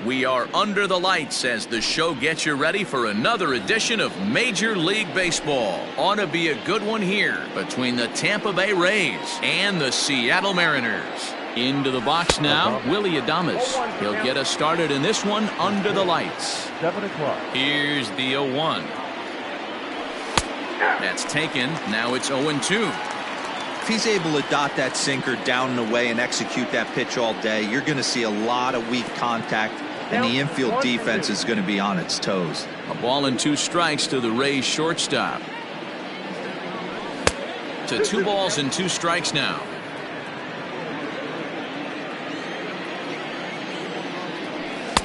We are under the lights as the show gets you ready for another edition of Major League Baseball. Ought to be a good one here between the Tampa Bay Rays and the Seattle Mariners. Into the box now, Willie Adames. He'll get us started in this one under the lights. 7 o'clock. Here's the 0-1. That's taken. Now it's 0-2. If he's able to dot that sinker down and away and execute that pitch all day, you're going to see a lot of weak contact, and the infield defense is going to be on its toes. A ball and 2 strikes to the Rays shortstop. To 2 balls and 2 strikes now.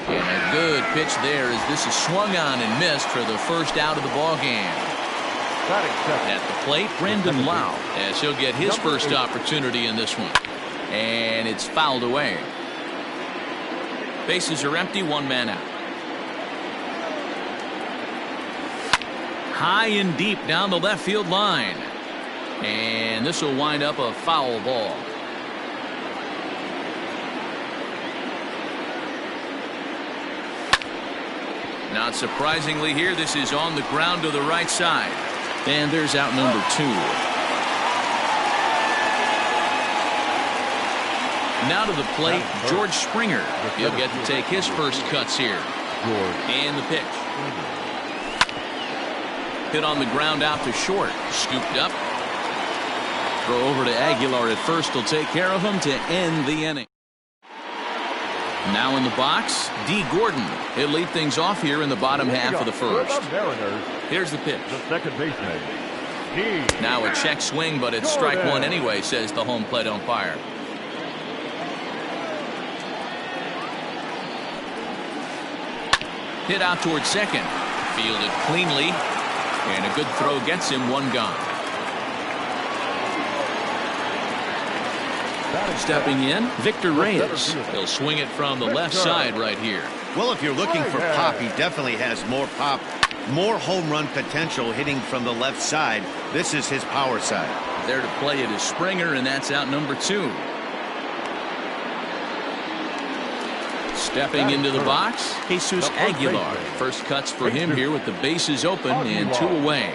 And a good pitch there as this is swung on and missed for the first out of the ball game. At the plate, Brandon Lau, as he'll get his first opportunity in this one. And it's fouled away. Bases are empty, 1 man out. High and deep down the left field line. And this will wind up a foul ball. Not surprisingly here, this is on the ground to the right side. And there's out number 2. Now to the plate, George Springer. He'll get to take his first cuts here. And the pitch. Hit on the ground out to short. Scooped up. Throw over to Aguilar at first. Will take care of him to end the inning. Now in the box, D. Gordon. He'll lead things off here in the bottom half of the first. Here's the pitch. The second baseman. Now a check swing, but it's strike 1 anyway, says the home plate umpire. Hit out towards second. Fielded cleanly. And a good throw gets him 1 gone. Stepping in, Victor Reyes. He'll swing it from the left side right here. Well, if you're looking for pop, he definitely has more pop, more home run potential hitting from the left side. This is his power side. There to play it is Springer, and that's out number 2. Stepping into the box, Jesus Aguilar. First cuts for him here with the bases open and 2 away.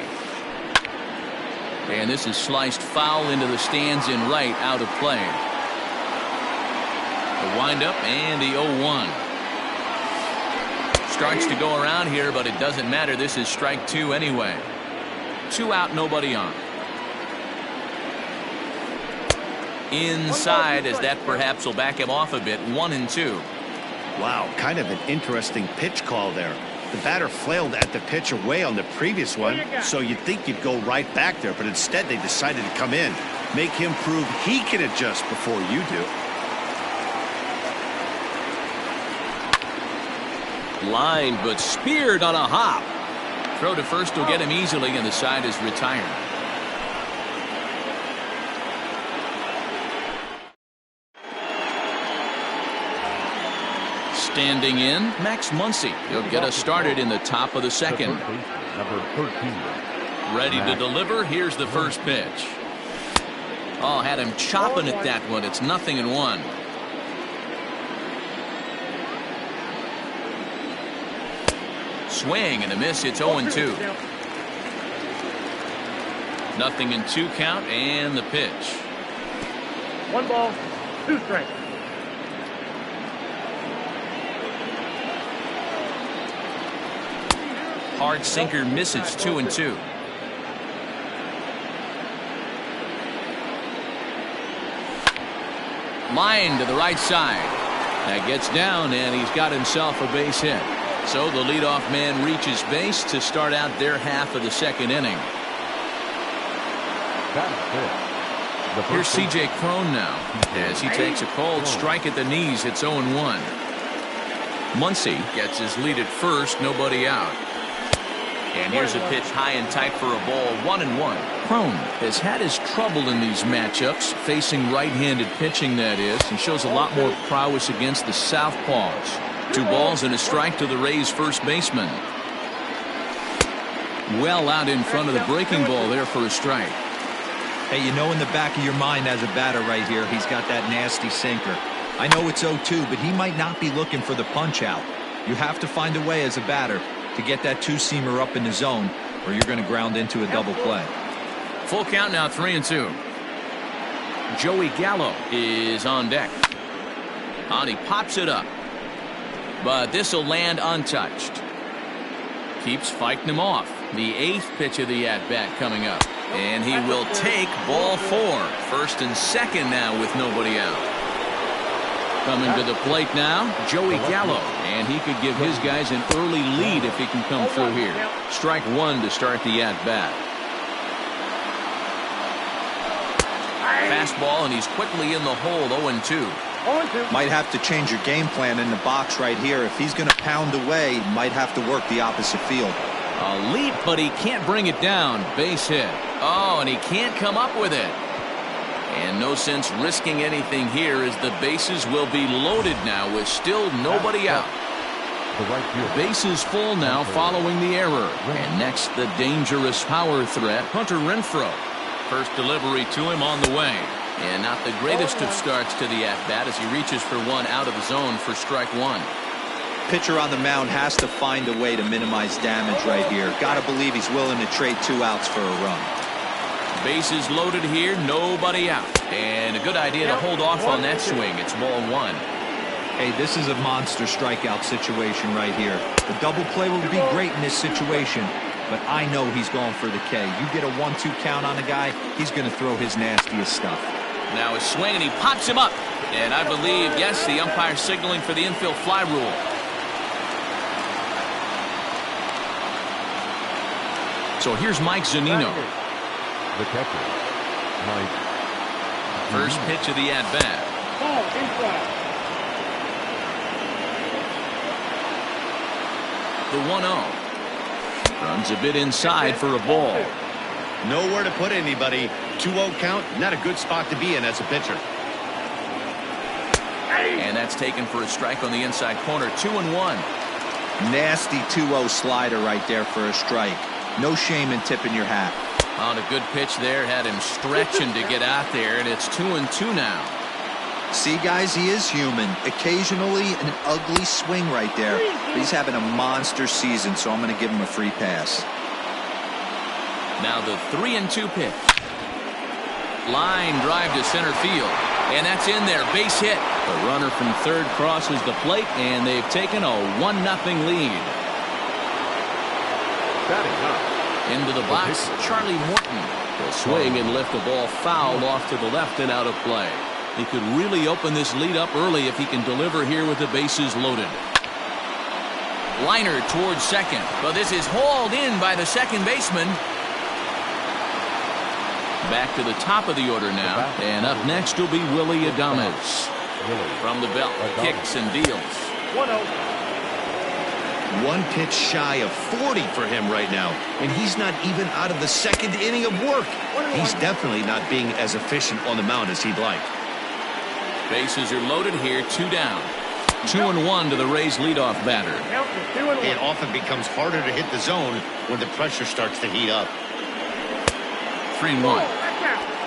And this is sliced foul into the stands in right, out of play. The windup and the 0-1. Starts to go around here, but it doesn't matter. This is strike 2 anyway. 2 out, nobody on. Inside, as that perhaps will back him off a bit. 1-2. Wow, kind of an interesting pitch call there. The batter flailed at the pitch away on the previous one, so you'd think you'd go right back there, but instead they decided to come in, make him prove he can adjust before you do. Lined but speared on a hop. Throw to first will get him easily, and the side is retired. Standing in, Max Muncy. He'll get us started in the top of the second. Number 13. Ready to deliver. Here's the first pitch. Oh, had him chopping at that one. It's 0-1. Swing and a miss. It's 0-2. 0-2 count, and the pitch. 1 ball, 2 strikes. Hard sinker misses. 2-2. Line to the right side. That gets down, and he's got himself a base hit. So the leadoff man reaches base to start out their half of the second inning. Here's C.J. Cron now as he takes a cold strike at the knees. It's 0-1. Muncy gets his lead at first, nobody out. And here's a pitch high and tight for a ball. 1-1. Cron has had his trouble in these matchups, facing right-handed pitching, that is, and shows a lot more prowess against the southpaws. 2 balls and a strike to the Rays' first baseman. Well out in front of the breaking ball there for a strike. Hey, you know in the back of your mind as a batter right here, he's got that nasty sinker. I know it's 0-2, but he might not be looking for the punch out. You have to find a way as a batter to get that two-seamer up in the zone, or you're going to ground into a double play. Full count now, 3-2. Joey Gallo is on deck. And he pops it up. But this will land untouched. Keeps fighting him off. The 8th pitch of the at-bat coming up. And he will take ball 4. First and second now with nobody out. Coming to the plate now, Joey Gallo. And he could give his guys an early lead if he can come through here. Strike 1 to start the at-bat. Fastball, and he's quickly in the hole, 0-2. Might have to change your game plan in the box right here. If he's going to pound away, might have to work the opposite field. A leap, but he can't bring it down. Base hit. Oh, and he can't come up with it. And no sense risking anything here as the bases will be loaded now with still nobody out. Bases full now following the error. And next, the dangerous power threat, Hunter Renfroe. First delivery to him on the way. And not the greatest of starts to the at-bat as he reaches for one out of the zone for strike 1. Pitcher on the mound has to find a way to minimize damage right here. Got to believe he's willing to trade 2 outs for a run. Bases loaded here, nobody out. And a good idea to hold off on that swing. It's ball 1. Hey, this is a monster strikeout situation right here. The double play would be great in this situation, but I know he's going for the K. You get a 1-2 count on a guy, he's going to throw his nastiest stuff. Now a swing, and he pops him up. And I believe, yes, the umpire signaling for the infield fly rule. So here's Mike Zunino. The catcher, Mike. First pitch of the at-bat. The 1-0. Runs a bit inside for a ball. Nowhere to put anybody. 2-0 count, not a good spot to be in as a pitcher. And that's taken for a strike on the inside corner. 2-1. Nasty 2-0 slider right there for a strike. No shame in tipping your hat. On a good pitch there, had him stretching to get out there, and it's 2-2 now. See, guys, he is human. Occasionally an ugly swing right there, but he's having a monster season, so I'm going to give him a free pass. Now the 3-2 pitch. Line drive to center field, and that's in there. Base hit. The runner from third crosses the plate, and they've taken a 1-0 lead. Into the box, Charlie Morton will swing and lift the ball foul off to the left and out of play. He could really open this lead up early if he can deliver here with the bases loaded. Liner towards second, but this is hauled in by the second baseman. Back to the top of the order now, and up next will be Willie Adames. From the belt, kicks and deals. 1-0. 1 pitch shy of 40 for him right now, and he's not even out of the second inning of work. He's definitely not being as efficient on the mound as he'd like. Bases are loaded here, 2 down. 2-1 to the Rays leadoff batter. It often becomes harder to hit the zone when the pressure starts to heat up. 3-1.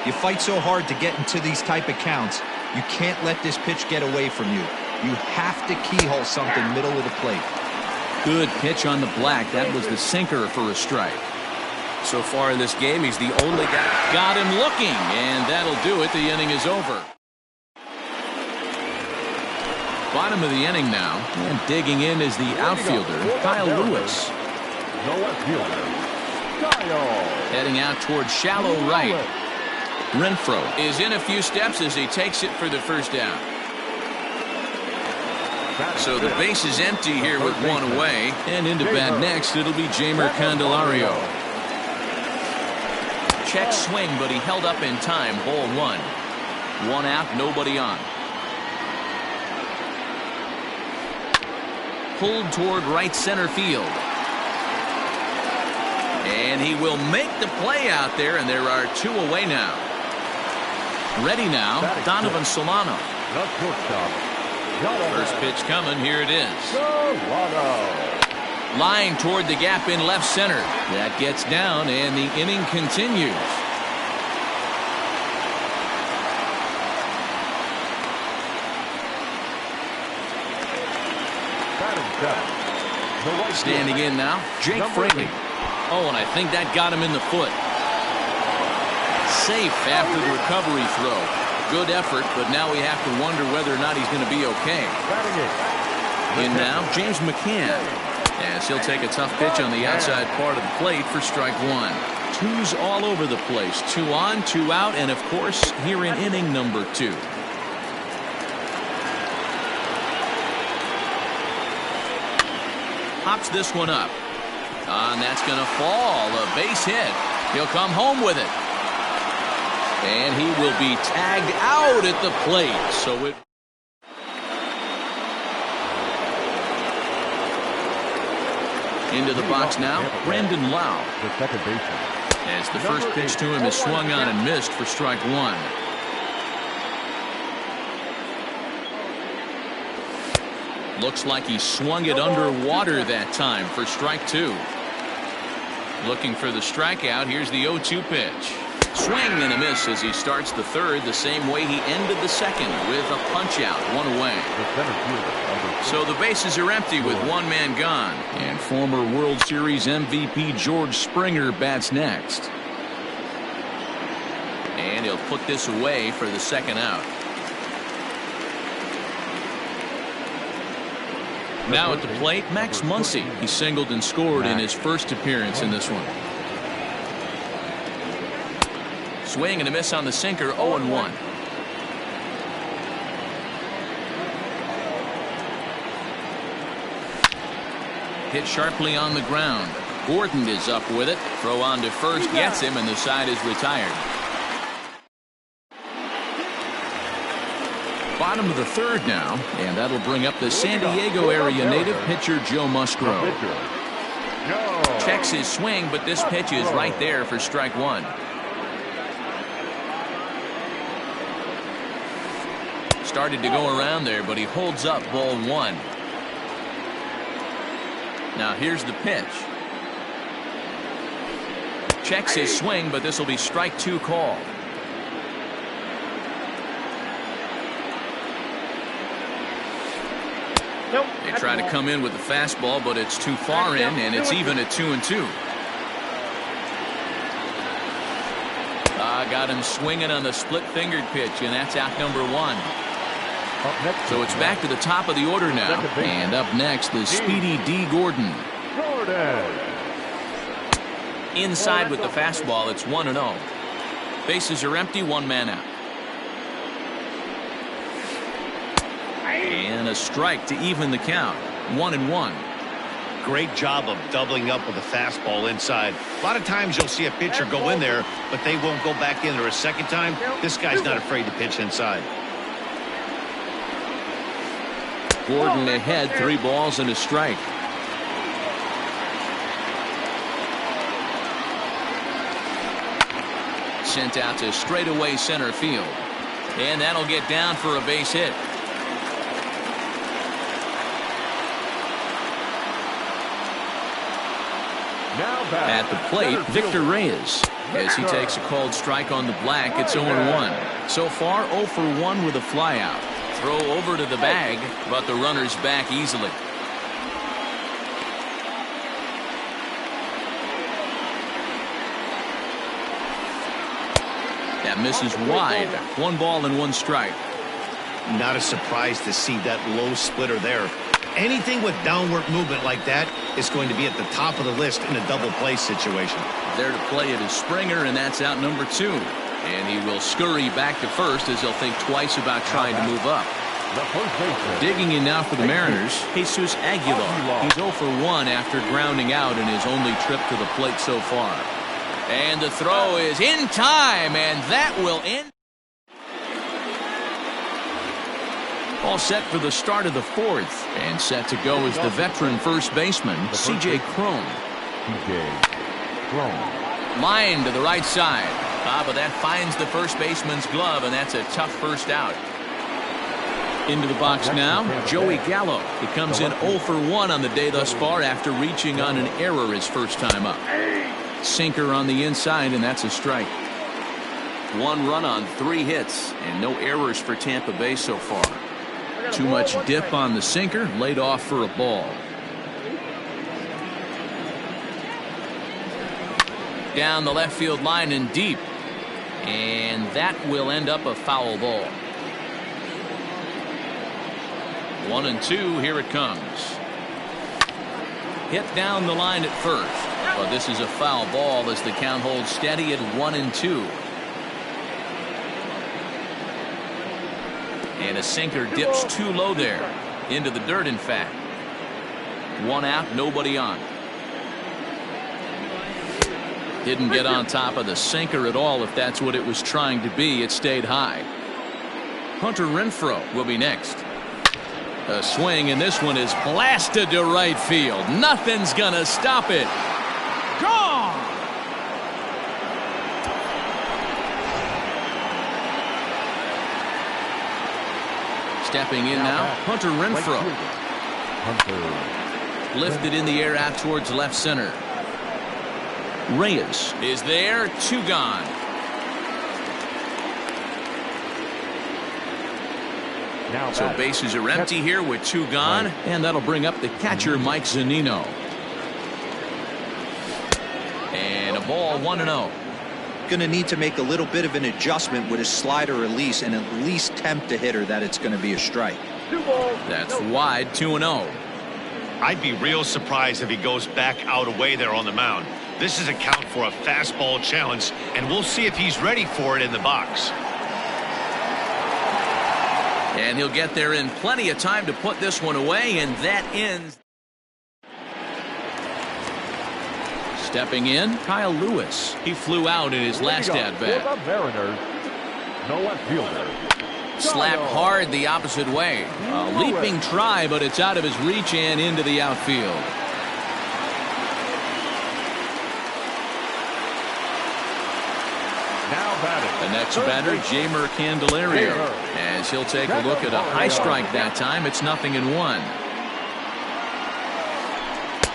You fight so hard to get into these type of counts, you can't let this pitch get away from you. You have to keyhole something middle of the plate. Good pitch on the black. That was the sinker for a strike. So far in this game, he's the only guy. Got him looking, and that'll do it. The inning is over. Bottom of the inning now, and digging in is the outfielder, Kyle Lewis. No left fielder, Kyle. Heading out towards shallow right. Renfroe is in a few steps as he takes it for the first down. So the base is empty here with 1 away. And into bat next, it'll be Jeimer Candelario. Check swing, but he held up in time. Ball 1. 1 out, nobody on. Pulled toward right center field. And he will make the play out there, and there are 2 away now. Ready now, Donovan Solano. First pitch coming, here it is. Line toward the gap in left center. That gets down, and the inning continues. 7. The right Standing in now, Jake Number Fraley. 8. Oh, and I think that got him in the foot. Safe after the recovery throw. Good effort, but now we have to wonder whether or not he's going to be okay. Batting In now, James McCann, as he'll take a tough pitch on the outside part of the plate for strike one. Twos all over the place. 2 on, 2 out, and of course, here in inning number 2. Hops this one up. And that's going to fall. A base hit. He'll come home with it. And he will be tagged out at the plate. So it... Into the box now, Brandon Lau. The second baseman. As the first pitch to him is swung on and missed for strike one. Looks like he swung it underwater that time for strike two. Looking for the strikeout. Here's the 0-2 pitch. Swing and a miss as he starts the third the same way he ended the second with a punch out, 1 away. The center fielder. So the bases are empty with 1 man gone. And former World Series MVP George Springer bats next. And he'll put this away for the second out. Now at the plate, Max Muncy. He singled and scored in his first appearance in this one. Swing and a miss on the sinker, 0-1. Hit sharply on the ground. Gordon is up with it. Throw on to first, gets him, and the side is retired. Bottom of the third now, and that'll bring up the San Diego area native pitcher Joe Musgrove. Checks his swing, but this pitch is right there for strike one. Started to go around there, but he holds up ball one. Now here's the pitch. Checks his swing, but this will be strike two call. They try to come in with the fastball, but it's too far in, and it's even at 2-2. Got him swinging on the split-fingered pitch, and that's out number 1. So it's back to the top of the order now, and up next is Speedy D. Gordon. Inside with the fastball, it's 1-0. Bases are empty, 1 man out. And a strike to even the count. 1-1. Great job of doubling up with a fastball inside. A lot of times you'll see a pitcher go in there, but they won't go back in there a second time. This guy's not afraid to pitch inside. Gordon ahead, 3 balls and a strike. Sent out to straightaway center field. And that'll get down for a base hit. At the plate, Victor Reyes. As he takes a called strike on the black, it's 0-1. So far, 0 for 1 with a flyout. Throw over to the bag, but the runner's back easily. That misses wide. 1 ball and 1 strike. Not a surprise to see that low splitter there. Anything with downward movement like that is going to be at the top of the list in a double play situation. There to play it is Springer, and that's out number 2. And he will scurry back to first as he'll think twice about trying to move up. Digging in now for the Mariners, Jesus Aguilar. He's 0 for 1 after grounding out in his only trip to the plate so far. And the throw is in time, and that will end. All set for the start of the 4th, and set to go is the veteran first baseman, C.J. Cron. Line to the right side. But that finds the first baseman's glove, and that's a tough first out. Into the box now, Joey Gallo. He comes in 0 for 1 on the day thus far after reaching on an error his first time up. Sinker on the inside, and that's a strike. 1 run on 3 hits, and no errors for Tampa Bay so far. Too much dip on the sinker, laid off for a ball. Down the left field line and deep. And that will end up a foul ball. 1-2, here it comes. Hit down the line at first. But this is a foul ball as the count holds steady at 1-2. And a sinker dips too low there. Into the dirt, in fact. 1 out, nobody on. Didn't get on top of the sinker at all, if that's what it was trying to be. It stayed high. Hunter Renfroe will be next. A swing, and this one is blasted to right field. Nothing's gonna stop it. Gone! Stepping in now, Hunter Renfroe. Lifted in the air out towards left center. Reyes is there, 2 gone. So bases are empty here with 2 gone, and that'll bring up the catcher, Mike Zunino. And a ball, 1-0. Going to need to make a little bit of an adjustment with his slider release and at least tempt a hitter that it's going to be a strike. That's wide, 2-0. I'd be real surprised if he goes back out away there on the mound. This is a count for a fastball challenge, and we'll see if he's ready for it in the box. And he'll get there in plenty of time to put this one away, and that ends. Stepping in, Kyle Lewis. He flew out in his last at-bat. No left fielder. Slap hard the opposite way. A leaping try, but it's out of his reach and into the outfield. The next batter, Jamer Candelario, as he'll take a look at a high strike that time. It's 0-1.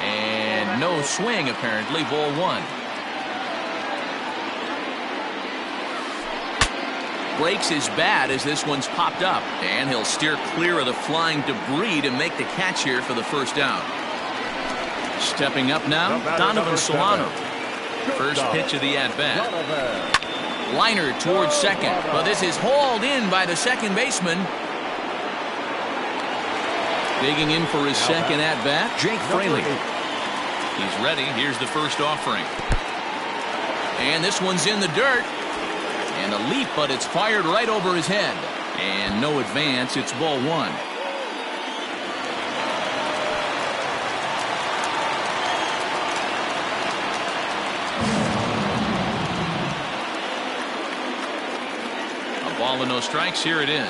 And no swing, apparently. Ball 1. Breaks his bat as this one's popped up, and he'll steer clear of the flying debris to make the catch here for the first out. Stepping up now, Donovan Solano. First pitch of the at-bat. Liner towards second, but this is hauled in by the second baseman. Digging in for his second at-bat, Jake Fraley. He's ready. Here's the first offering. And this one's in the dirt. And a leap, but it's fired right over his head. And no advance. It's ball 1. Ball and no strikes. Here it is. 2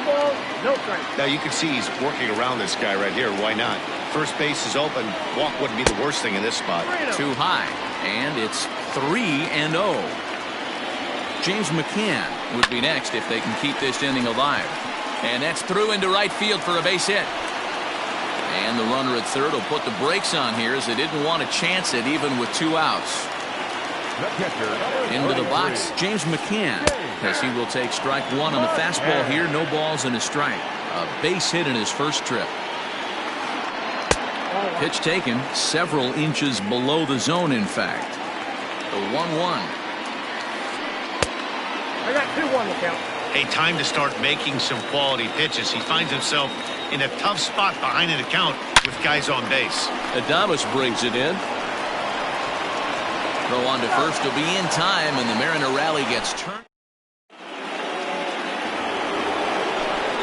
balls, no strikes. Now you can see he's working around this guy right here. Why not? First base is open. Walk wouldn't be the worst thing in this spot. Too high. And it's 3-0. James McCann would be next if they can keep this inning alive. And that's through into right field for a base hit. And the runner at third will put the brakes on here as they didn't want to chance it even with 2 outs. Into the box, James McCann, as he will take strike 1 on the fastball here. No balls and a strike. A base hit in his first trip. Pitch taken several inches below the zone, in fact. The 1-1. I got 2-1 to count. Hey, time to start making some quality pitches. He finds himself in a tough spot behind an account with guys on base. Adames brings it in. Throw on to first to be in time, and the Mariner rally gets turned.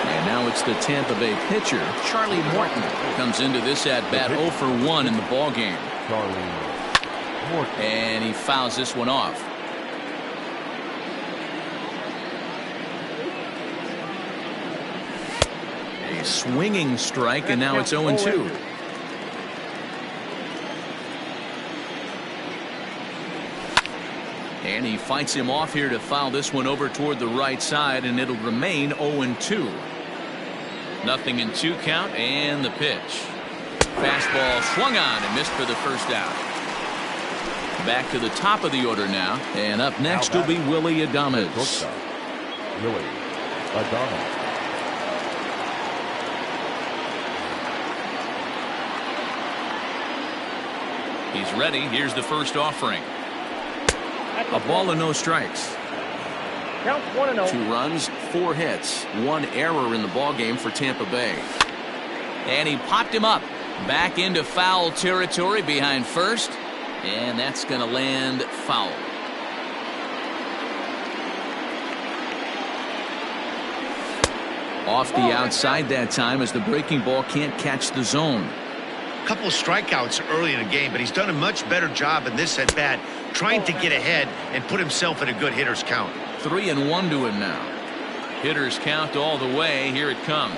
And now it's the Tampa Bay pitcher, Charlie Morton, comes into this at-bat 0 for 1 in the ballgame. And he fouls this one off. A swinging strike, and now it's 0-2. And he fights him off here to foul this one over toward the right side, and it'll remain 0-2. 0-2 count, and the pitch. Fastball swung on and missed for the first out. Back to the top of the order now, and up next will be Willie Adames. Willie Adames. He's ready. Here's the first offering. A ball and no strikes. Count 1-0. 2 runs, 4 hits, 1 error in the ball game for Tampa Bay. And he popped him up back into foul territory behind first, and that's going to land foul. Off the outside that time as the breaking ball can't catch the zone. A couple of strikeouts early in the game, but he's done a much better job in this at bat, trying to get ahead and put himself in a good hitter's count. 3-1 to him now. Hitter's count all the way. Here it comes.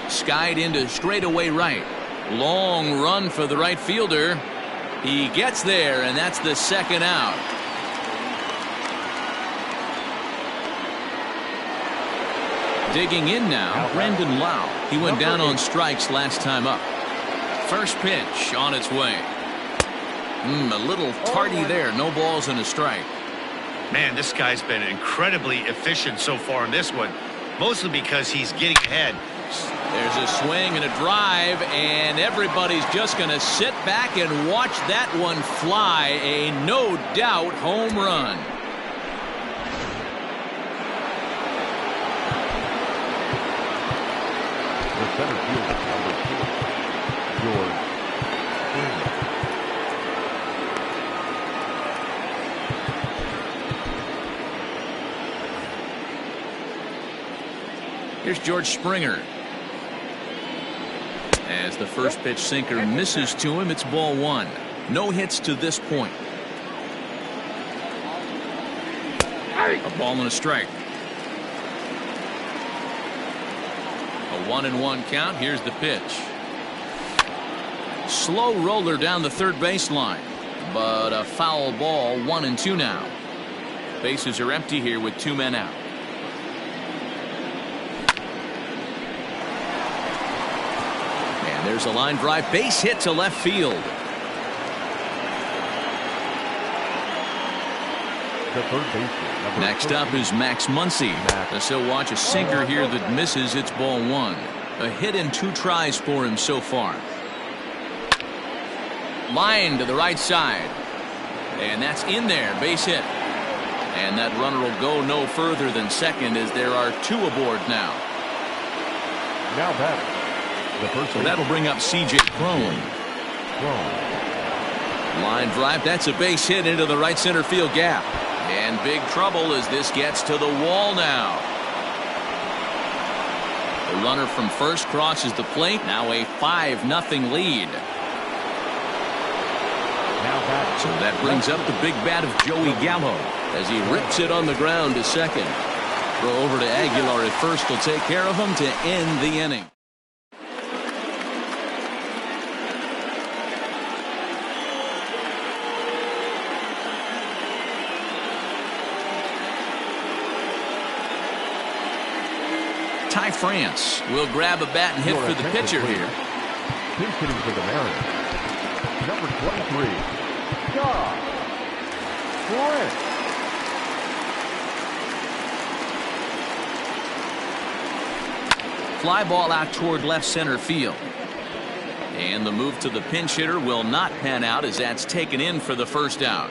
Skied into straightaway right. Long run for the right fielder. He gets there, and that's the second out. Digging in now, Brendan Lau. He went down on strikes last time up. First pitch on its way. A little tardy there. No balls and a strike. Man, this guy's been incredibly efficient so far in this one, mostly because he's getting ahead. There's a swing and a drive, and everybody's just going to sit back and watch that one fly. A no doubt home run. The center fielder, number 2, George Springer. Here's George Springer. As the first pitch sinker misses to him, it's ball 1. No hits to this point. A ball and a strike. A 1-1 count. Here's the pitch. Slow roller down the third baseline, but a foul ball. 1-2 now. Bases are empty here with 2 men out. And there's a line drive, base hit to left field. The third baseman. Next up is Max Muncy. As he'll watch a sinker here that misses. It's ball 1. A hit and 2 tries for him so far. Line to the right side. And that's in there. Base hit. And that runner will go no further than second as there are 2 aboard now. Now batting. The first So that'll bring up C.J. Cron. Line drive. That's a base hit into the right center field gap. And big trouble as this gets to the wall now. The runner from first crosses the plate. Now a 5-0 lead. So that brings up the big bat of Joey Gallo as he rips it on the ground to second. Throw over to Aguilar at first will take care of him to end the inning. Ty France will grab a bat and hit for the pitcher here. Pinch hitting for the Mariners. Number 23, John Flint. Fly ball out toward left center field. And the move to the pinch hitter will not pan out as that's taken in for the first out.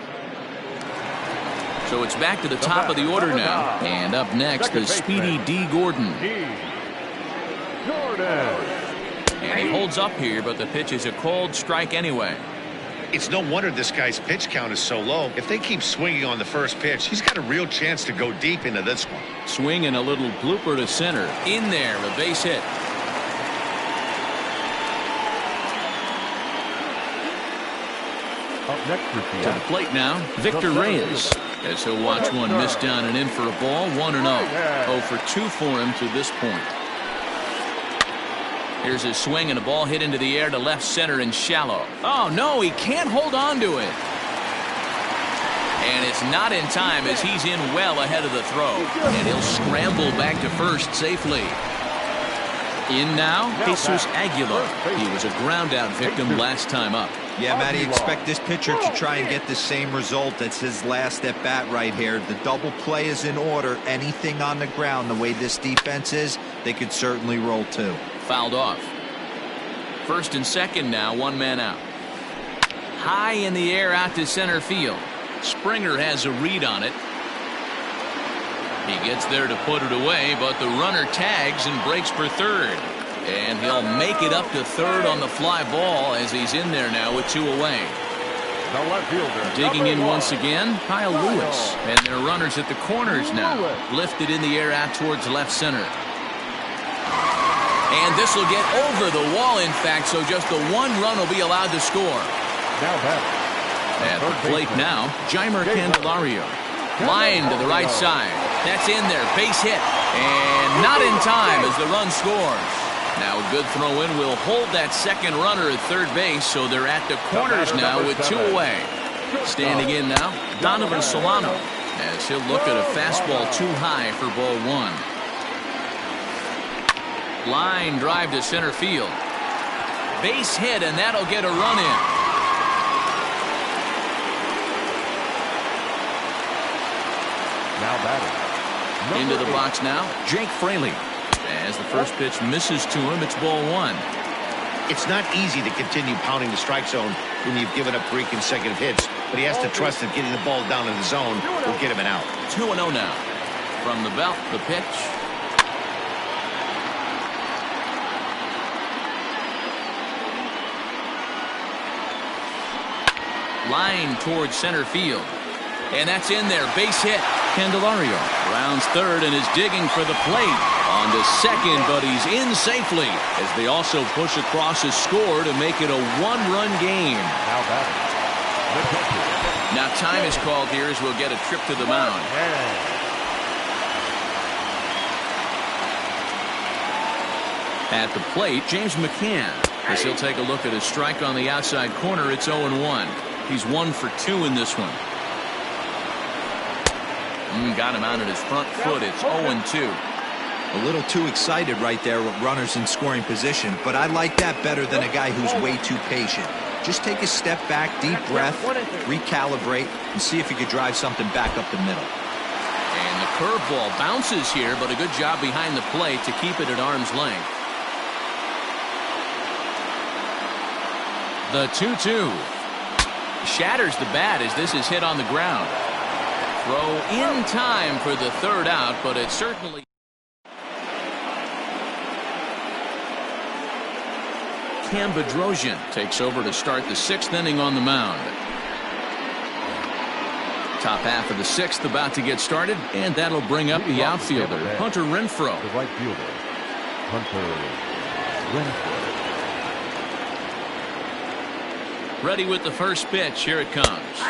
So it's back to the top of the order now. And up next is Speedy D. Gordon. And he holds up here, but the pitch is a cold strike anyway. It's no wonder this guy's pitch count is so low. If they keep swinging on the first pitch, he's got a real chance to go deep into this one. Swing and a little blooper to center. In there, a base hit. Up next for To the plate now, Victor Reyes. As he'll watch one miss down and in for a ball. 1-0. 0 for 2 for him to this point. Here's his swing and a ball hit into the air to left center and shallow. Oh no, he can't hold on to it. And it's not in time as he's in well ahead of the throw. And he'll scramble back to first safely. In now, Jesus Aguilar. He was a ground out victim last time up. Yeah, Matty, expect this pitcher to try and get the same result. That's his last at bat right here. The double play is in order. Anything on the ground, the way this defense is, they could certainly roll too. Fouled off. First and second now, 1 man out. high in the air out to center field. Springer has a read on it. He gets there to put it away, but the runner tags and breaks for third. And he'll make it up to third on the fly ball as he's in there now with 2 away. The left fielder. Digging in once again, Kyle Lewis. And their runners at the corners now. Lifted in the air out towards left center. And this will get over the wall, in fact, so just the 1 run will be allowed to score. Now back. At the plate now, Jeimer Candelario. Line to the right side. That's in there. Base hit. And not in time as the run scores. Now a good throw in will hold that second runner at third base, so they're at the corners now with 2 away. Standing in now, Donovan Solano, as he'll look at a fastball too high for ball 1. Line drive to center field. Base hit, and that'll get a run in. Now batting. Into the box now, Jake Fraley. As the first pitch misses to him, it's ball 1. It's not easy to continue pounding the strike zone when you've given up 3 consecutive hits, but he has to trust that getting the ball down in the zone will get him an out. 2-0 now. From the belt, the pitch. Line towards center field. And that's in there. Base hit. Candelario rounds third and is digging for the plate. On to second, but he's in safely as they also push across his score to make it a 1-run game. Now batting. Now time is called here as we'll get a trip to the mound. At the plate, James McCann, as he'll take a look at a strike on the outside corner. It's 0-1. He's 1 for 2 in this one. Got him out at his front foot. It's 0-2. A little too excited right there with runners in scoring position, but I like that better than a guy who's way too patient. Just take a step back, deep breath, recalibrate, and see if you could drive something back up the middle. And the curveball bounces here, but a good job behind the plate to keep it at arm's length. The 2-2. Shatters the bat as this is hit on the ground. Throw in time for the third out, but it certainly... Cam Bedrosian takes over to start the 6th inning on the mound. Top half of the 6th about to get started, and that'll bring up the outfielder, Hunter Renfroe. The right fielder, Hunter Renfroe. Ready with the first pitch. Here it comes.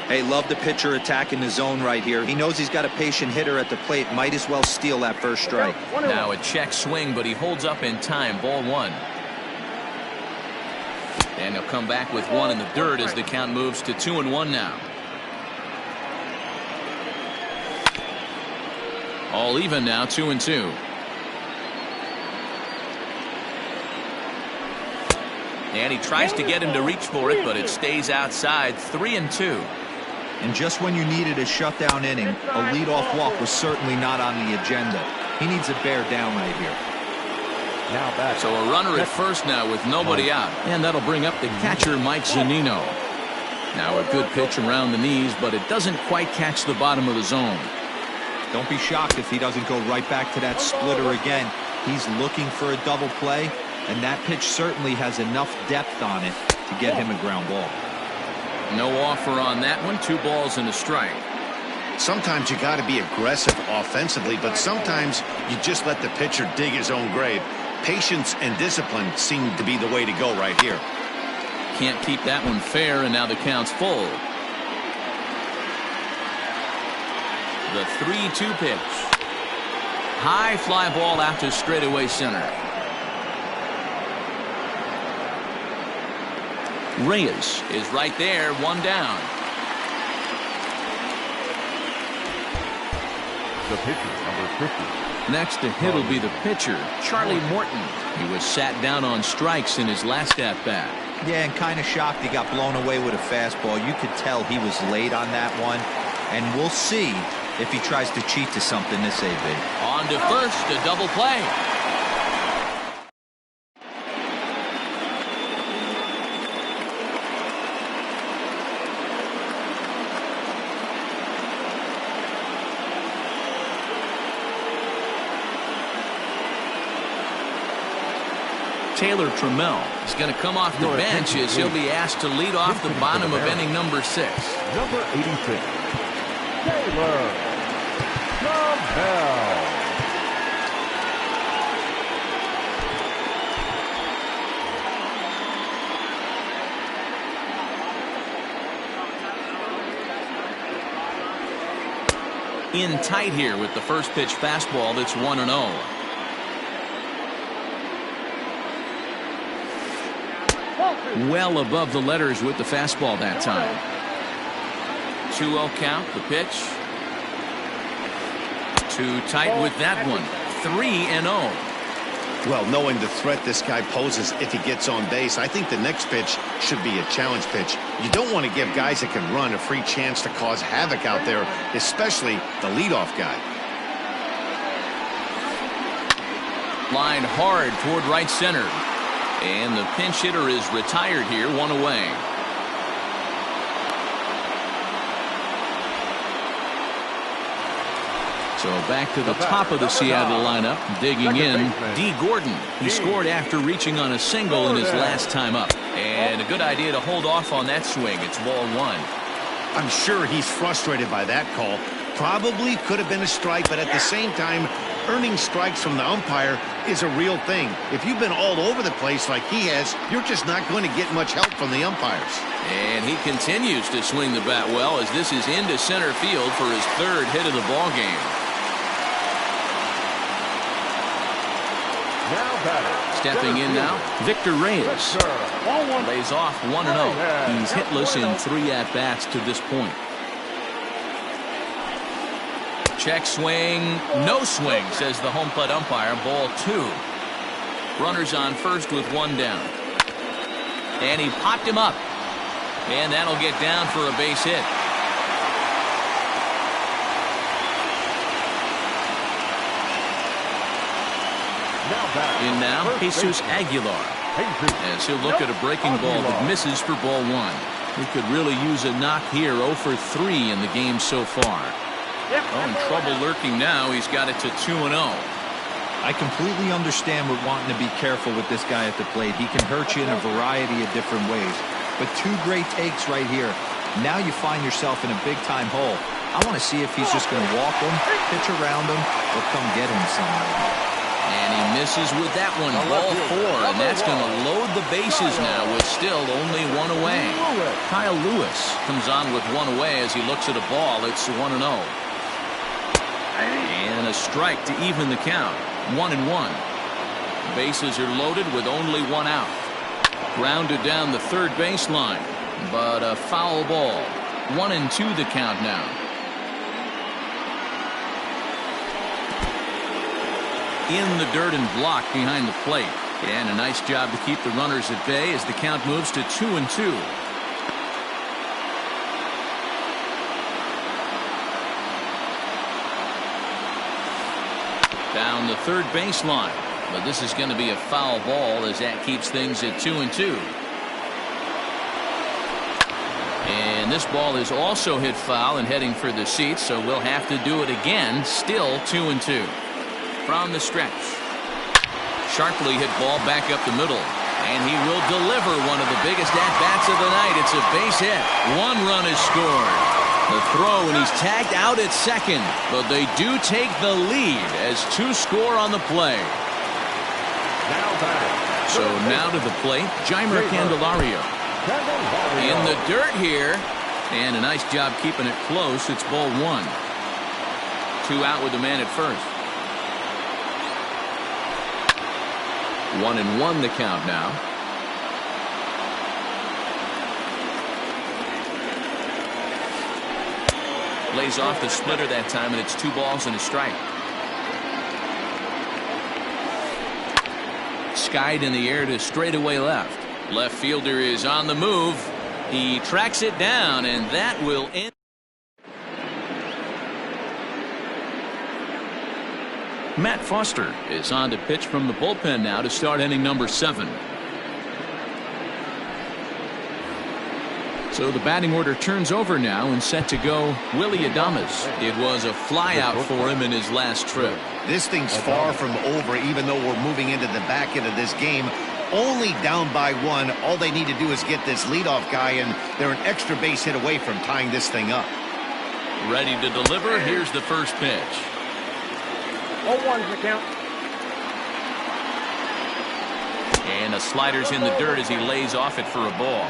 Hey, love the pitcher attacking the zone right here. He knows he's got a patient hitter at the plate. Might as well steal that first strike. Now a check swing, but he holds up in time. Ball 1. And he'll come back with 1 in the dirt as the count moves to 2-1 now. All even now, 2-2. And he tries to get him to reach for it, but it stays outside. 3-2. And just when you needed a shutdown inning, a leadoff walk was certainly not on the agenda. He needs a bear down right here. Now back. So a runner at first now with nobody out. And that'll bring up the catcher, Mike Zunino. Now a good pitch around the knees, but it doesn't quite catch the bottom of the zone. Don't be shocked if he doesn't go right back to that splitter again. He's looking for a double play, and that pitch certainly has enough depth on it to get him a ground ball. No offer on that one. 2 balls and a strike. Sometimes you got to be aggressive offensively, but sometimes you just let the pitcher dig his own grave. Patience and discipline seem to be the way to go right here. Can't keep that one fair, and now the count's full. The 3-2 pitch. High fly ball out to straightaway center. Reyes is right there, 1 down. The pitcher, number 50. Next to hit will be the pitcher, Charlie Morton. He was sat down on strikes in his last at-bat. Yeah, and kind of shocked he got blown away with a fastball. You could tell he was late on that one. And we'll see if he tries to cheat to something this AB. On to first, a double play. Taylor Trammell is going to come off the bench as he'll be asked to lead off the bottom of inning number 6. Number 86, Taylor Trammell. In tight here with the first pitch fastball that's 1-0. Well above the letters with the fastball that time. 2-0 count, the pitch. Too tight with that one. 3-0. Well, knowing the threat this guy poses if he gets on base, I think the next pitch should be a challenge pitch. You don't want to give guys that can run a free chance to cause havoc out there, especially the leadoff guy. Line hard toward right center. And the pinch hitter is retired here, 1 away. So back to the top of the Seattle lineup, digging in, D. Gordon. He scored after reaching on a single in his last time up. And a good idea to hold off on that swing. It's ball 1. I'm sure he's frustrated by that call. Probably could have been a strike, but at the same time, earning strikes from the umpire is a real thing. If you've been all over the place like he has, you're just not going to get much help from the umpires. And he continues to swing the bat well as this is into center field for his 3rd hit of the ball game. Stepping in now, Victor Reyes. Lays off 1-0. He's hitless in 3 at-bats to this point. Check swing, no swing, says the home plate umpire. Ball 2. Runners on first with 1 down. And he popped him up. And that'll get down for a base hit. In now, Jesus Aguilar. As he'll look at a breaking ball that misses for ball 1. He could really use a knock here. 0 for 3 in the game so far. Oh, in trouble lurking now. He's got it to 2-0. I completely understand with wanting to be careful with this guy at the plate. He can hurt you in a variety of different ways. But 2 great takes right here. Now you find yourself in a big-time hole. I want to see if he's just going to walk him, pitch around him, or come get him somewhere. And he misses with that one. Ball 4, and that's going to load the bases now with still only 1 away. Kyle Lewis comes on with 1 away as he looks at a ball. It's 1-0. And a strike to even the count. 1-1. Bases are loaded with only 1 out. Grounded down the 3rd baseline, but a foul ball. 1-2 the count now. In the dirt and blocked behind the plate. And a nice job to keep the runners at bay as the count moves to 2-2. Down the 3rd baseline. But this is going to be a foul ball as that keeps things at 2-2. And this ball is also hit foul and heading for the seats, so we'll have to do it again. Still 2-2. From the stretch. Sharply hit ball back up the middle. And he will deliver one of the biggest at-bats of the night. It's a base hit. 1 run is scored. The throw, and he's tagged out at second. But they do take the lead as 2 score on the play. So now to the plate, Jeimer Candelario. In the dirt here. And a nice job keeping it close. It's ball 1. 2 out with the man at first. 1-1 the count now. Lays off the splitter that time, and it's 2 balls and a strike. Skied in the air to straightaway left. Left fielder is on the move. He tracks it down, and that will end. Matt Foster is on to pitch from the bullpen now to start inning number 7. So the batting order turns over now and set to go Willy Adames. It was a flyout for him in his last trip. This thing's far from over, even though we're moving into the back end of this game. only down by 1. All they need to do is get this leadoff guy, and they're an extra base hit away from tying this thing up. Ready to deliver. Here's the first pitch. 0-1's the count. And a slider's in the dirt as he lays off it for a ball.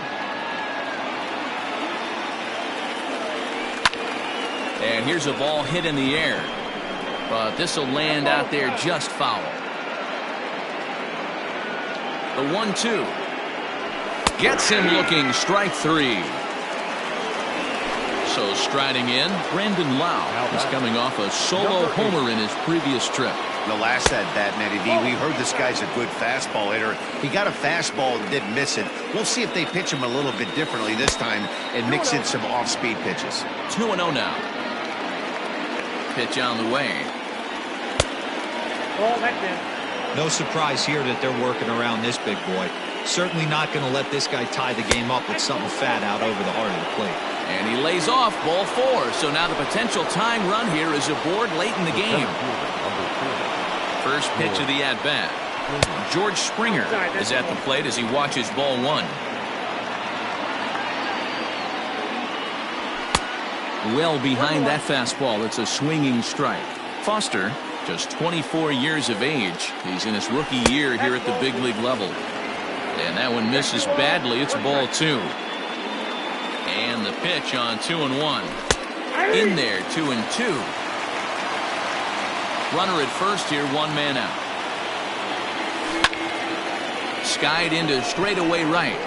And here's a ball hit in the air. But this will land out there just foul. The 1-2. Gets him looking. Strike 3. So striding in, Brandon Lau is coming off a solo homer in his previous trip. The last at that, Matty D, we heard this guy's a good fastball hitter. He got a fastball and didn't miss it. We'll see if they pitch him a little bit differently this time and mix in some off-speed pitches. 2-0 now. Pitch on the way. Ball, that's in. No surprise here that they're working around this big boy. Certainly not going to let this guy tie the game up with something fat out over the heart of the plate. And he lays off ball 4. So now the potential tying run here is aboard late in the game. First pitch of the at-bat. George Springer is at the plate as he watches ball 1. Well behind that fastball. It's a swinging strike. Foster, just 24 years of age. He's in his rookie year here at the big league level. And that one misses badly. It's ball 2. And the pitch on 2-1. In there, 2-2. Runner at first here, 1 man out. Skied into straightaway right.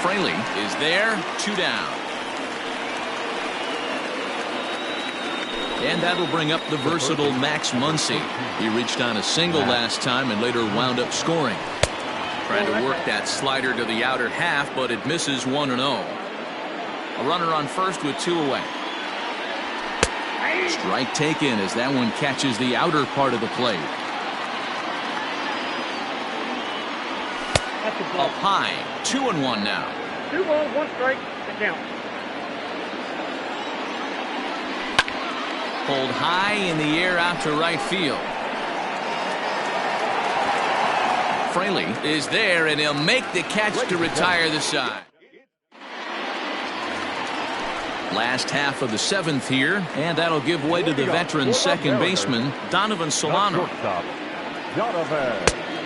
Fraley is there, 2 down. And that'll bring up the versatile Max Muncy. He reached on a single last time and later wound up scoring. Trying to work that slider to the outer half, but it misses 1-0. A runner on first with 2 away. Strike taken as that one catches the outer part of the plate. Up high, 2-1 now. 2 balls, 1 strike, the count. Pulled high in the air out to right field. Fraley is there, and he'll make the catch to retire the side. Last half of the 7th here, and that'll give way to the veteran second baseman, Donovan Solano.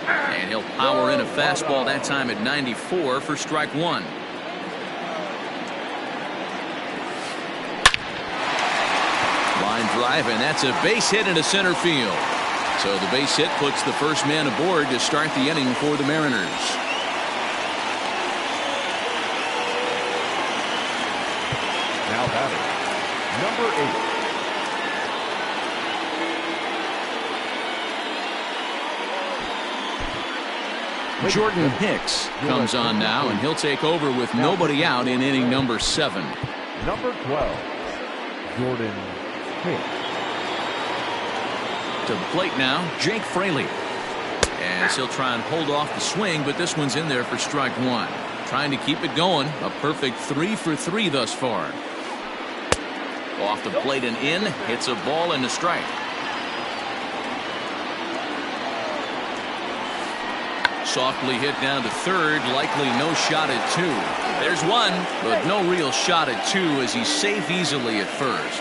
And he'll power in a fastball that time at 94 for strike 1. Line drive, and that's a base hit into center field. So the base hit puts the first man aboard to start the inning for the Mariners. Now batting, number 8. Jordan Hicks comes on now, and he'll take over with nobody out in inning number 7. Number 12, Jordan Hicks. To the plate now, Jake Fraley. As he'll try and hold off the swing, but this one's in there for strike 1. Trying to keep it going. A perfect 3 for 3 thus far. Off the plate and in. Hits a ball and a strike. Softly hit down to third. Likely no shot at 2. There's 1, but no real shot at 2 as he's safe easily at first.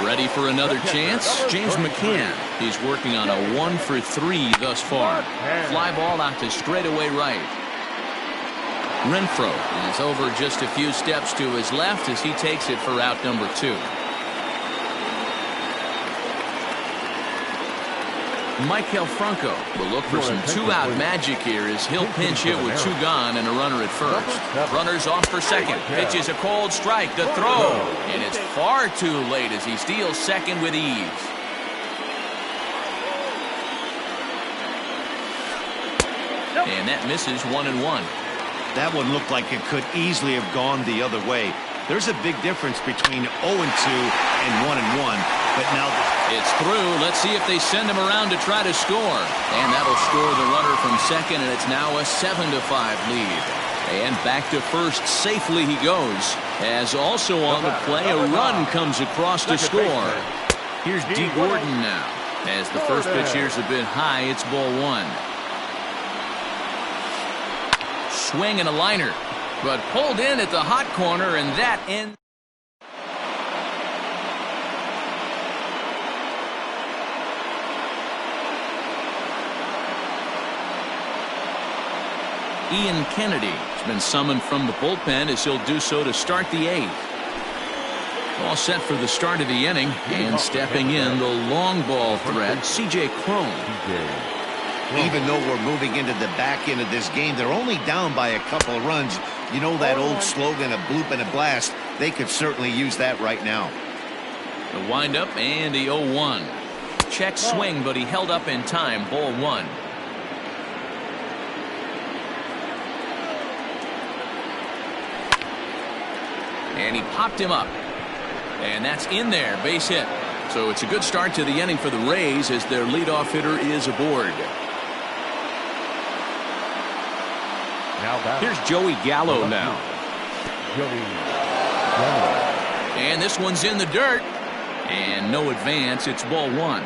Ready for another chance? James McCann. He's working on a 1 for 3 thus far. Fly ball out to straightaway right. Renfroe is over just a few steps to his left as he takes it for out number 2. Michael Franco will look for some 2-out magic here as he'll pinch hit with 2 gone and a runner at first. Runners off for second. Pitches a cold strike. The throw. And it's far too late as he steals second with ease. And that misses 1-1. That one looked like it could easily have gone the other way. There's a big difference between 0-2 and 1-1. But now it's through. Let's see if they send him around to try to score. And that'll score the runner from second, and it's now a 7-5 lead. And back to first safely he goes. As also on the play, a run comes across to score. Here's D. Gordon now. As the first pitch here's a bit high, it's ball one. Swing and a liner, but pulled in at the hot corner, and that ends. Ian Kennedy has been summoned from the bullpen as he'll do so to start the eighth. All set for the start of the inning, and stepping in the long ball threat, CJ Cron. Even though we're moving into the back end of this game, they're only down by a couple of runs. You know that old slogan, a bloop and a blast? They could certainly use that right now. The windup and the 0-1. Check swing, but he held up in time. Ball one. And he popped him up. And that's in there, base hit. So it's a good start to the inning for the Rays as their leadoff hitter is aboard. Here's Joey Gallo now. And this one's in the dirt. And no advance. It's ball one.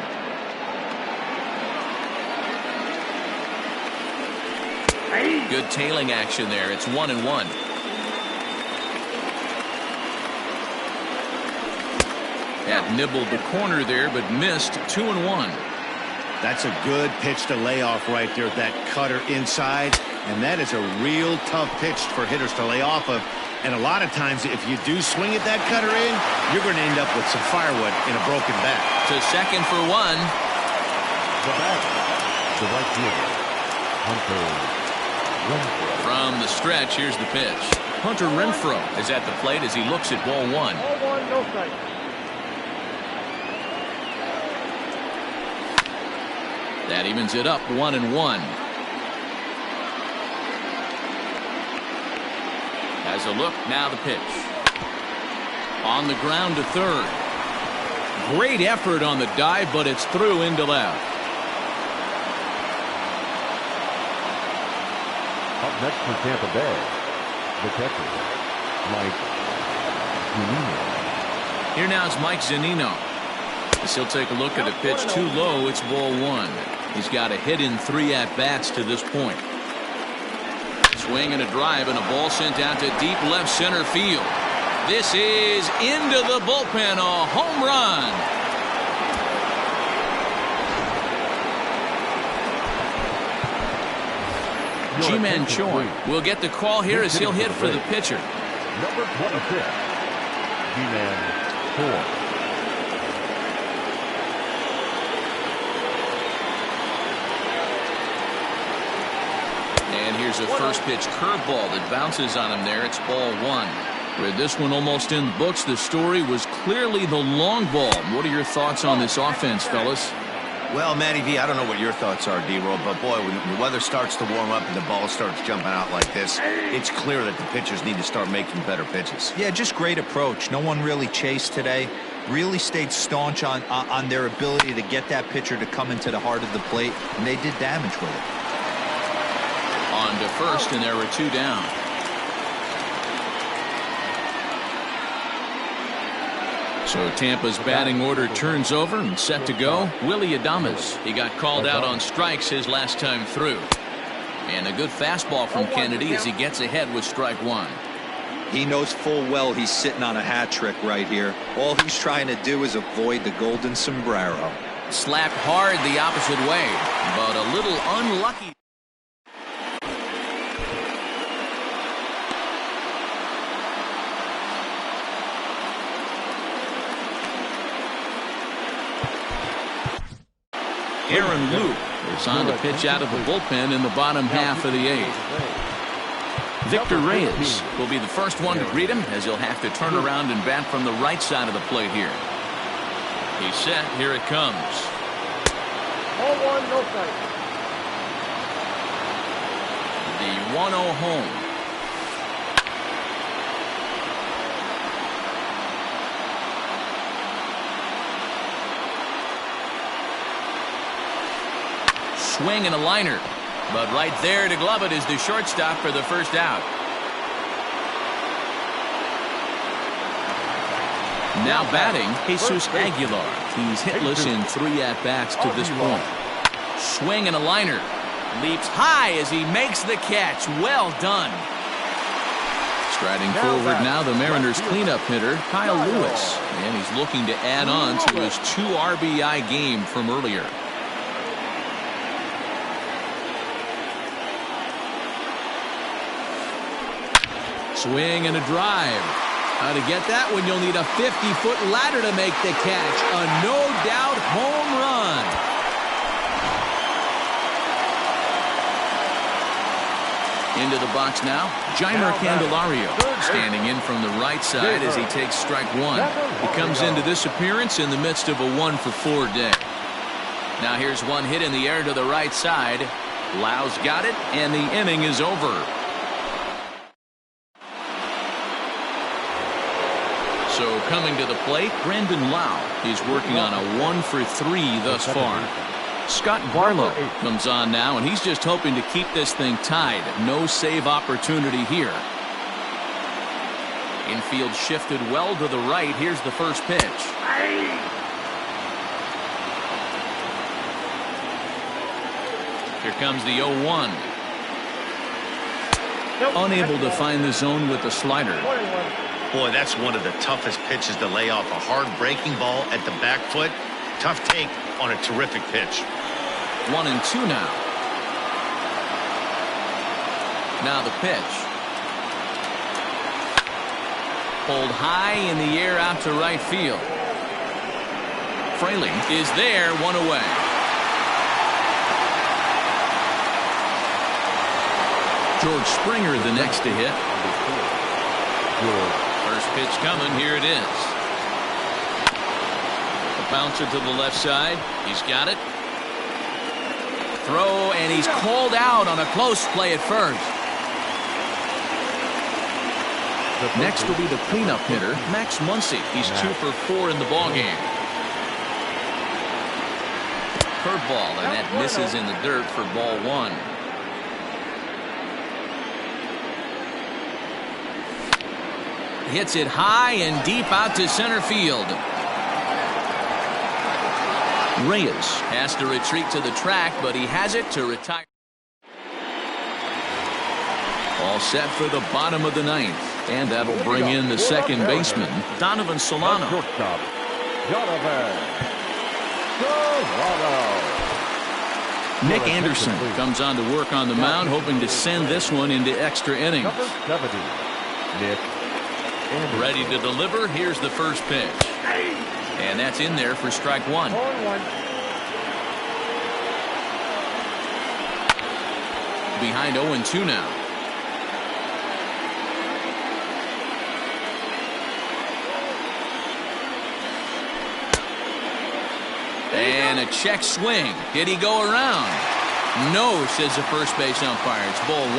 Good tailing action there. It's 1-1. That nibbled the corner there, but missed. 2-1. That's a good pitch to lay off right there. That cutter inside. And that is a real tough pitch for hitters to lay off of. And a lot of times, if you do swing at that cutter in, you're going to end up with some firewood in a broken bat. To second for one. The batter, the right fielder, Hunter Renfroe. From the stretch, here's the pitch. Hunter Renfroe is at the plate as he looks at ball one. Ball one, no strike. That evens it up, 1-1. Has a look, now the pitch. On the ground to third. Great effort on the dive, but it's through into left. Up next for Tampa Bay, the catcher, Mike Zunino. Here now is Mike Zunino. As he'll take a look at a pitch too low, it's ball one. He's got a hit in 3 at-bats to this point. Swing and a drive and a ball sent out to deep left center field. This is into the bullpen, a home run. G-Man Choi will get the call here as he'll hit for the pitcher. Number 26, G-Man Choi. And here's a first pitch curveball that bounces on him there. It's ball one. With this one almost in the books, the story was clearly the long ball. What are your thoughts on this offense, fellas? Well, Matty V, I don't know what your thoughts are, D-Roll, but boy, when the weather starts to warm up and the ball starts jumping out like this, it's clear that the pitchers need to start making better pitches. Yeah, just great approach. No one really chased today. Really stayed staunch on their ability to get that pitcher to come into the heart of the plate, and they did damage with it. On to first, and there were 2 down. So Tampa's batting order turns over and set to go. Willie Adames. He got called out on strikes his last time through. And a good fastball from Kennedy as he gets ahead with strike one. He knows full well he's sitting on a hat trick right here. All he's trying to do is avoid the golden sombrero. Slapped hard the opposite way, but a little unlucky. Aaron Luke is on to pitch out of the bullpen in the bottom half of the 8th. Victor Reyes will be the first one to greet him as he'll have to turn around and bat from the right side of the plate here. He's set. Here it comes. Ball one, no strike. The 1-0 home. Swing and a liner, but right there to glove it is the shortstop for the first out. Now batting, Jesus Aguilar. He's hitless in 3 at-bats to this point. Swing and a liner. Leaps high as he makes the catch. Well done. Striding forward now, the Mariners' cleanup hitter, Kyle Lewis. And he's looking to add on to his 2 RBI game from earlier. Swing and a drive. How to get that when you'll need a 50-foot ladder to make the catch. A no-doubt home run. Into the box now, Jeimer Candelario standing in from the right side as he takes strike 1. He comes into this appearance in the midst of a 1-for-4 day. Now here's one hit in the air to the right side. Lau's got it, and the inning is over. So coming to the plate, Brandon Lau. He's working on a 1-for-3 thus far. Scott Barlow comes on now, and he's just hoping to keep this thing tied. No save opportunity here. Infield shifted well to the right. Here's the first pitch. Here comes the 0-1. Unable to find the zone with the slider. Boy, that's one of the toughest pitches to lay off. A hard breaking ball at the back foot. Tough take on a terrific pitch. 1-2 now. Now the pitch. Pulled high in the air out to right field. Fraley is there, 1 away. George Springer the next to hit. First pitch coming, here it is. A bouncer to the left side. He's got it. Throw, and he's called out on a close play at first. Next will be the cleanup hitter, Max Muncy. He's 2 for 4 in the ballgame. Curveball, and that misses in the dirt for ball 1. Hits it high and deep out to center field. Reyes has to retreat to the track, but he has it to retire. All set for the bottom of the 9th, and that'll bring in the second baseman, Donovan Solano. Nick Anderson comes on to work on the mound, hoping to send this one into extra innings. Ready to deliver. Here's the first pitch. And that's in there for strike 1. Behind 0-2 now. And a check swing. Did he go around? No, says the first base umpire. It's ball 1.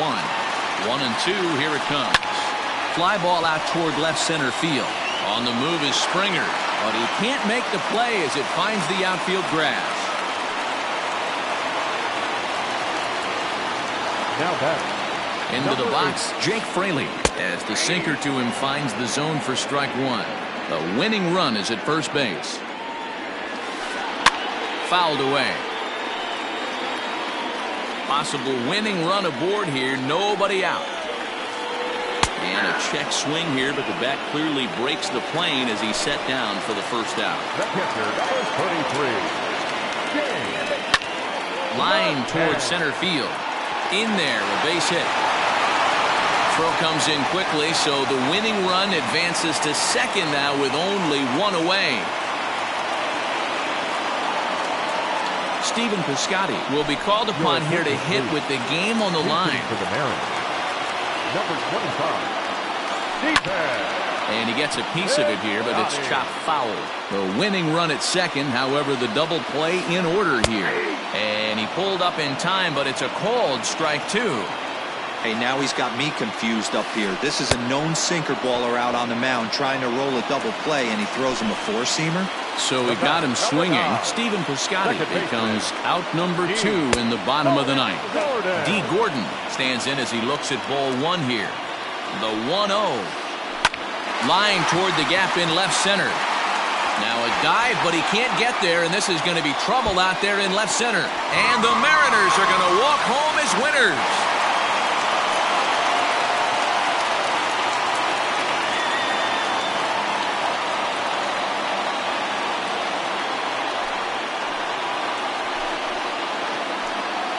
1-2. Here it comes. Fly ball out toward left center field. On the move is Springer, but he can't make the play as it finds the outfield grass. Now back. Into the box, Jake Fraley, as the sinker to him finds the zone for strike 1. The winning run is at first base. Fouled away. Possible winning run aboard here, nobody out. And a check swing here, but the bat clearly breaks the plane as he's set down for the first out. The pitcher, number 33. Line towards center field. In there, a base hit. Throw comes in quickly, so the winning run advances to second now with only 1 away. Stephen Piscotty will be called upon here to hit with the game on the line. For the Mariners. Number 25. And he gets a piece of it here, but it's chopped foul. The winning run at second, however, the double play in order here. And he pulled up in time, but it's a called strike 2. Hey, now he's got me confused up here. This is a known sinker baller out on the mound trying to roll a double play, and he throws him a 4-seamer. So we got him swinging. Stephen Piscotty becomes out number 2 in the bottom of the 9th. D. Gordon stands in as he looks at ball 1 here. The 1-0. Line toward the gap in left center. Now a dive, but he can't get there, and this is going to be trouble out there in left center. And the Mariners are going to walk home as winners.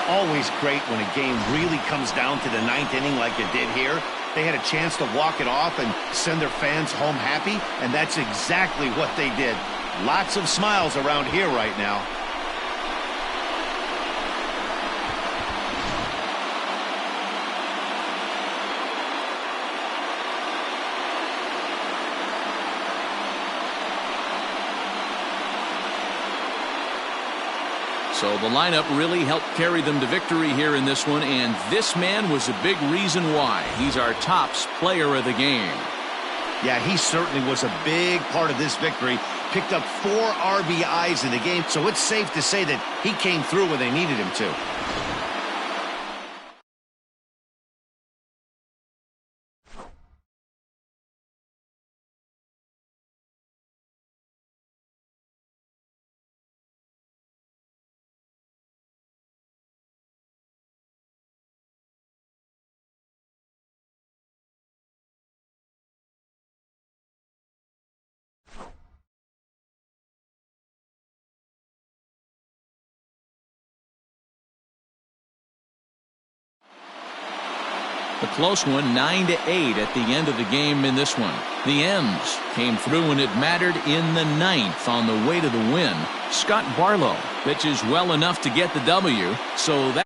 Always great when a game really comes down to the ninth inning like it did here. They had a chance to walk it off and send their fans home happy, and that's exactly what they did. Lots of smiles around here right now. So the lineup really helped carry them to victory here in this one, and this man was a big reason why. He's our tops player of the game. Yeah, he certainly was a big part of this victory. Picked up 4 RBIs in the game, so it's safe to say that he came through when they needed him to. A close one, 9-8 at the end of the game in this one. The M's came through when it mattered in the 9th on the way to the win. Scott Barlow pitches well enough to get the W, so that